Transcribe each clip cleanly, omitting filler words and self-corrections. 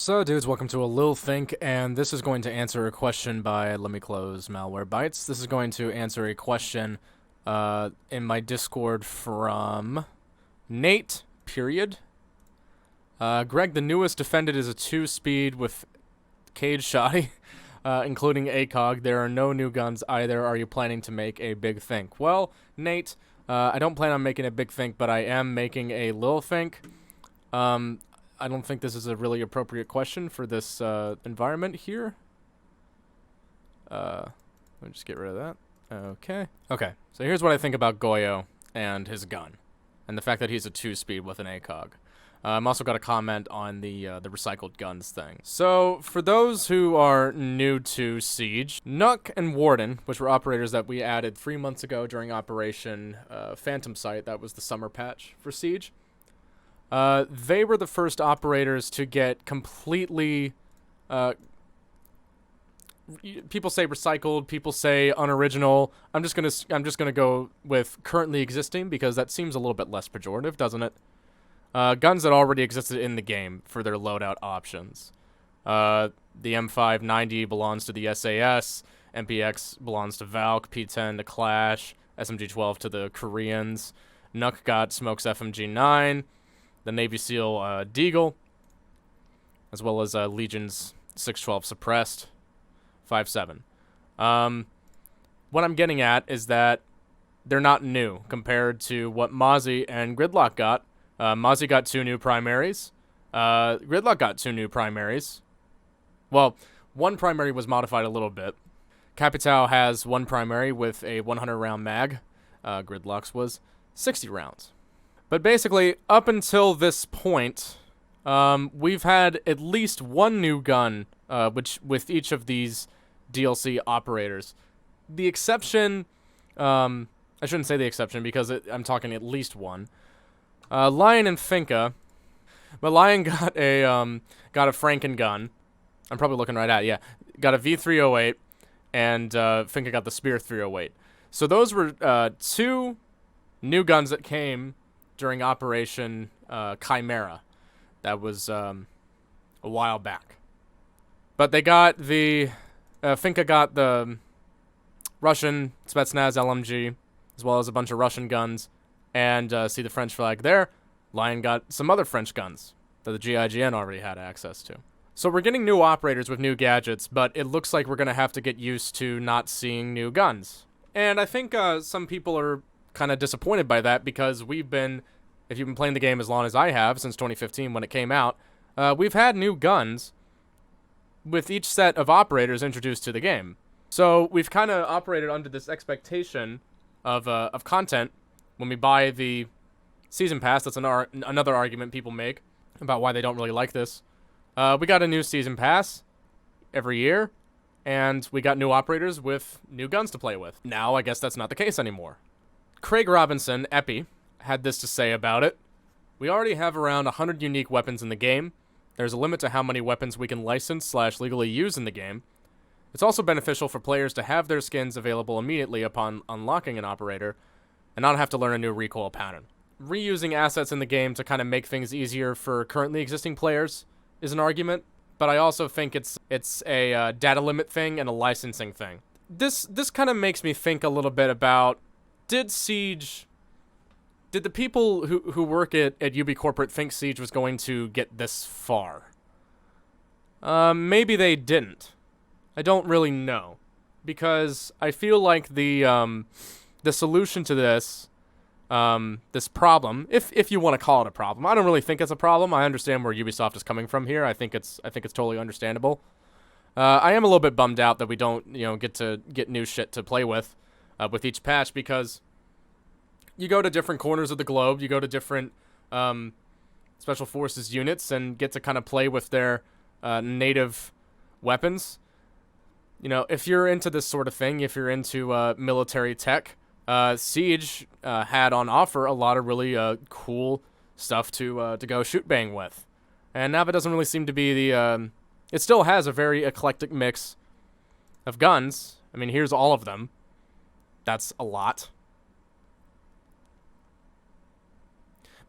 So, dudes, welcome to a Lil Think, and this is going to answer a question by, let me close Malwarebytes. This is going to answer a question in my Discord from Nate, period. Greg, the newest defended is a 2-speed with cage shoddy, including ACOG. There are no new guns either. Are you planning to make a big think? Well, Nate, I don't plan on making a big think, but I am making a Lil Think. I don't think this is a really appropriate question for this environment here. Let me just get rid of that. Okay, so here's what I think about Goyo and his gun, and the fact that he's a 2-speed with an ACOG. I'm also got a comment on the recycled guns thing. So, for those who are new to Siege, Nuck and Warden, which were operators that we added 3 months ago during Operation Phantom Sight, that was the summer patch for Siege, they were the first operators to get completely, people say recycled, people say unoriginal. I'm just gonna go with currently existing because that seems a little bit less pejorative, doesn't it? Guns that already existed in the game for their loadout options. The M590 belongs to the SAS, MPX belongs to Valk, P10 to Clash, SMG-12 to the Koreans, Nuck got Smoke's FMG-9, the Navy SEAL Deagle, as well as Legion's 612 Suppressed 5.7. What I'm getting at is that they're not new compared to what Mozzie and Gridlock got. Mozzie got 2 new primaries. Gridlock got 2 new primaries. Well, one primary was modified a little bit. Capital has 1 primary with a 100-round mag. Gridlock's was 60 rounds. But basically, up until this point, we've had at least 1 new gun, which with each of these DLC operators. The exception, I shouldn't say the exception because I'm talking at least 1. Lion and Finka, but Lion got a Franken gun. I'm probably looking right at it, yeah. Got a V308, and Finka got the Spear 308. So those were 2 new guns that came during Operation Chimera. That was a while back. But they got the... Finka got the Russian Spetsnaz LMG, as well as a bunch of Russian guns. And see the French flag there. Lion got some other French guns that the GIGN already had access to. So we're getting new operators with new gadgets, but it looks like we're going to have to get used to not seeing new guns. And I think some people are kind of disappointed by that because we've been, if you've been playing the game as long as I have, since 2015 when it came out, we've had new guns with each set of operators introduced to the game. So we've kind of operated under this expectation of content when we buy the Season Pass. That's another argument people make about why they don't really like this. We got a new Season Pass every year, and we got new operators with new guns to play with. Now, I guess that's not the case anymore. Craig Robinson, Epi, had this to say about it. We already have around 100 unique weapons in the game. There's a limit to how many weapons we can license/legally use in the game. It's also beneficial for players to have their skins available immediately upon unlocking an operator, and not have to learn a new recoil pattern. Reusing assets in the game to kind of make things easier for currently existing players is an argument, but I also think it's a data limit thing and a licensing thing. This kind of makes me think a little bit about, did the people who work at UB Corporate think Siege was going to get this far? Maybe they didn't. I don't really know, because I feel like the solution to this problem, if you want to call it a problem, I don't really think it's a problem. I understand where Ubisoft is coming from here. I think it's totally understandable. I am a little bit bummed out that we don't get new shit to play with each patch, because you go to different corners of the globe, you go to different special forces units, and get to kind of play with their native weapons. You know, if you're into this sort of thing, if you're into military tech, Siege had on offer a lot of really cool stuff to go shoot bang with. And now that doesn't really seem to be the... it still has a very eclectic mix of guns. I mean, here's all of them. That's a lot.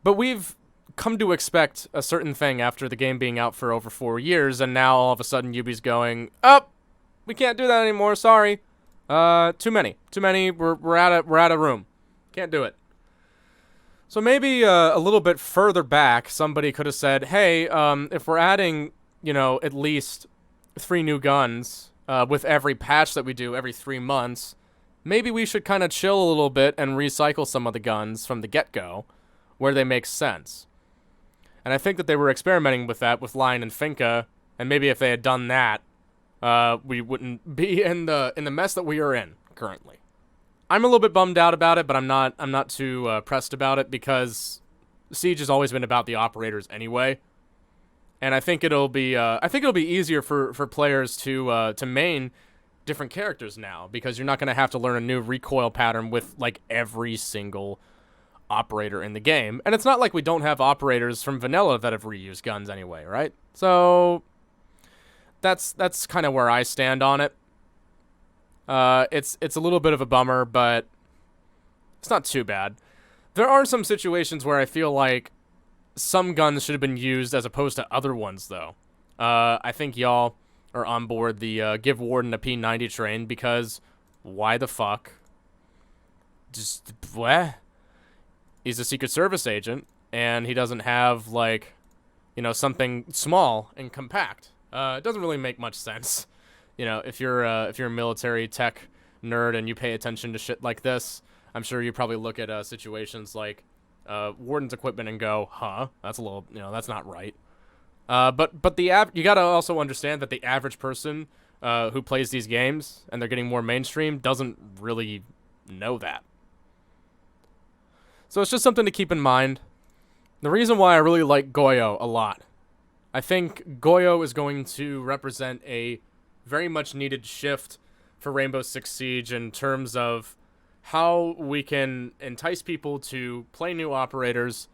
But we've come to expect a certain thing after the game being out for over 4 years, and now all of a sudden Ubi's going, oh, we can't do that anymore, sorry. Too many. We're out of room. Can't do it. So maybe a little bit further back, somebody could have said, hey, if we're adding, at least 3 new guns with every patch that we do every 3 months, maybe we should kind of chill a little bit and recycle some of the guns from the get-go where they make sense. And I think that they were experimenting with that with Lion and Finka, and maybe if they had done that, we wouldn't be in the mess that we are in currently. I'm a little bit bummed out about it, but I'm not too pressed about it because Siege has always been about the operators anyway, and I think it'll be easier for players to main different characters now because you're not gonna have to learn a new recoil pattern with like every single operator in the game, and it's not like we don't have operators from vanilla that have reused guns anyway, right? So that's kind of where I stand on it. It's a little bit of a bummer, but it's not too bad. There are some situations where I feel like some guns should have been used as opposed to other ones, though. I think y'all are on board the give Warden a P90 train because why the fuck? Just what? He's a Secret Service agent, and he doesn't have, like, something small and compact. It doesn't really make much sense. If you're a military tech nerd and you pay attention to shit like this, I'm sure you probably look at situations like Warden's equipment and go, huh, that's a little, that's not right. But you gotta also understand that the average person who plays these games and they're getting more mainstream doesn't really know that. So it's just something to keep in mind. The reason why I really like Goyo a lot, I think Goyo is going to represent a very much needed shift for Rainbow Six Siege in terms of how we can entice people to play new operators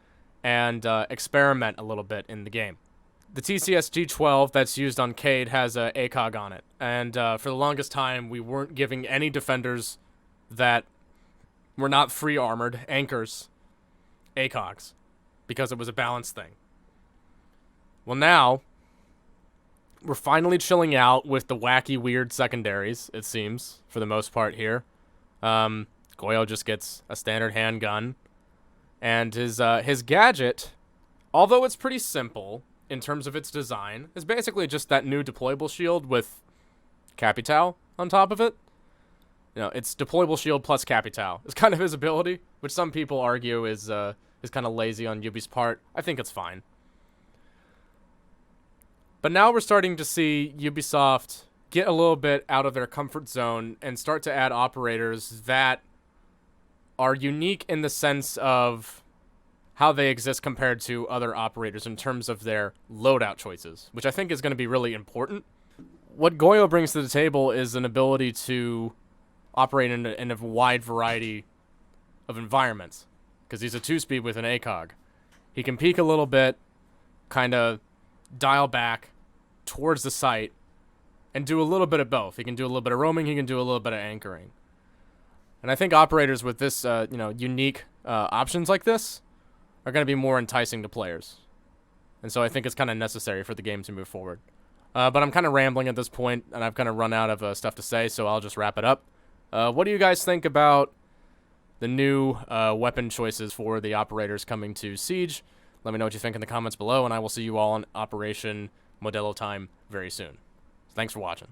and experiment a little bit in the game. The TCS G12 that's used on Cade has a ACOG on it, and for the longest time we weren't giving any defenders that were not free armored anchors ACOGs because it was a balance thing. Well, now we're finally chilling out with the wacky, weird secondaries, it seems, for the most part here. Goyo just gets a standard handgun. And his gadget, although it's pretty simple in terms of its design, is basically just that new deployable shield with Capital on top of it. It's deployable shield plus Capital. It's kind of his ability, which some people argue is kind of lazy on Ubi's part. I think it's fine. But now we're starting to see Ubisoft get a little bit out of their comfort zone and start to add operators that are unique in the sense of how they exist compared to other operators in terms of their loadout choices, which I think is going to be really important. What Goyo brings to the table is an ability to operate in a wide variety of environments because he's a 2-speed with an ACOG. He can peek a little bit, kind of dial back towards the site and do a little bit of both. He can do a little bit of roaming, he can do a little bit of anchoring. And I think operators with this unique options like this are going to be more enticing to players. And so I think it's kind of necessary for the game to move forward. But I'm kind of rambling at this point, and I've kind of run out of stuff to say, so I'll just wrap it up. What do you guys think about the new weapon choices for the operators coming to Siege? Let me know what you think in the comments below, and I will see you all on Operation Modelo Time very soon. Thanks for watching.